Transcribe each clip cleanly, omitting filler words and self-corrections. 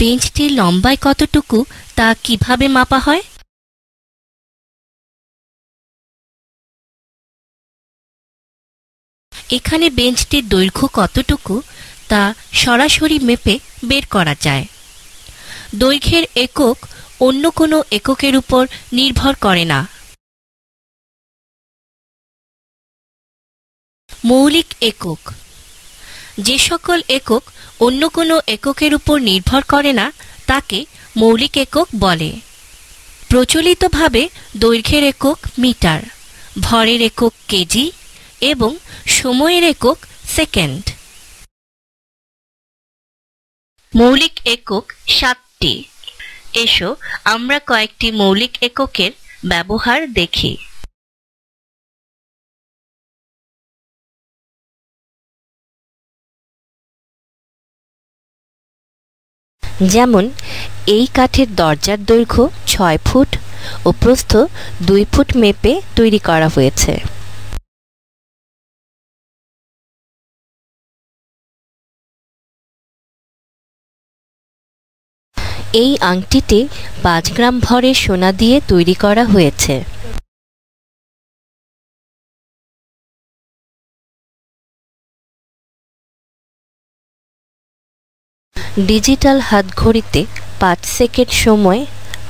বেঞ্চটির লম্বায় কতটুকু তা কিভাবে মাপা হয়? এখানে বেঞ্চটির দৈর্ঘ্য কতটুকু তা সরাসরি মেপে বের করা যায়। দৈর্ঘ্যের একক অন্য কোনো এককের উপর নির্ভর করে না। মৌলিক একক। যে সকল একক অন্য কোনো এককের উপর নির্ভর করে না তাকে মৌলিক একক বলে। প্রচলিতভাবে দৈর্ঘ্যের একক মিটার, ভরের একক কেজি এবং সময়ের একক সেকেন্ড। মৌলিক একক 7টি। এসো আমরা কয়েকটি মৌলিক এককের ব্যবহার দেখি। যেমন এই কাঠের দরজার দৈর্ঘ্য 6 ফুট ও প্রস্থ 2 ফুট মেপে তৈরি করা হয়েছে। এই আংটিটি 5 গ্রাম ভরের সোনা দিয়ে তৈরি করা হয়েছে। ডিজিটাল হাতঘড়িতে 5 সেকেন্ড সময়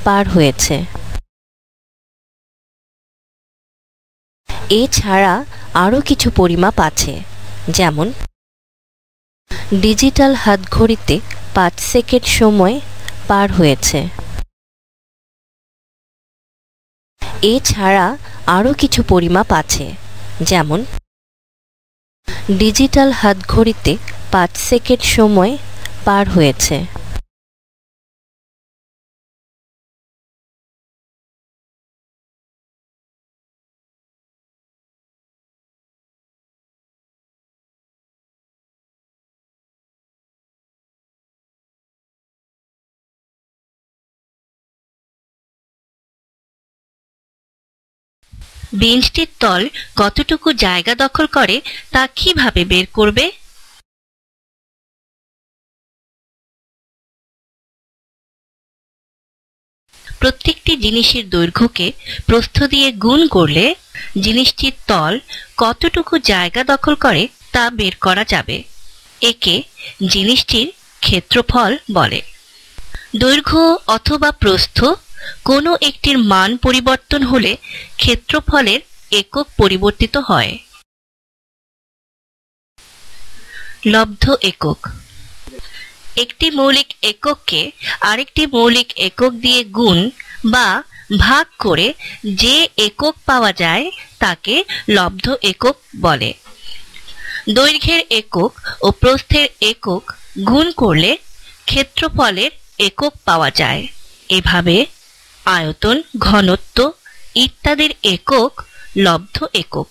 পার হয়েছে। এছাড়া আরও কিছু পরিমাপ আছে, যেমন ডিজিটাল হাতঘড়িতে 5 সেকেন্ড সময় পার হয়েছে। এছাড়া আরও কিছু পরিমাপ আছে, যেমন ডিজিটাল হাতঘড়িতে 5 সেকেন্ড সময় পার হয়েছে। বেঞ্চটির তল কতটুকু জায়গা দখল করে তা কিভাবে বের করবে? প্রত্যেকটি জিনিসের দৈর্ঘ্যকে প্রস্থ দিয়ে গুণ করলে জিনিসটির তল কতটুকু জায়গা দখল করে তা বের করা যাবে। একে জিনিসটির ক্ষেত্রফল বলে। দৈর্ঘ্য অথবা প্রস্থ কোনো একটির মান পরিবর্তন হলে ক্ষেত্রফলের একক পরিবর্তিত হয়। লব্ধ একক। একটি মৌলিক একককে আরেকটি মৌলিক একক দিয়ে গুণ বা ভাগ করে যে একক পাওয়া যায় তাকে লব্ধ একক বলে। দৈর্ঘ্যের একক ও প্রস্থের একক গুণ করলে ক্ষেত্রফলের একক পাওয়া যায়। এভাবে আয়তন, ঘনত্ব ইত্যাদির একক লব্ধ একক।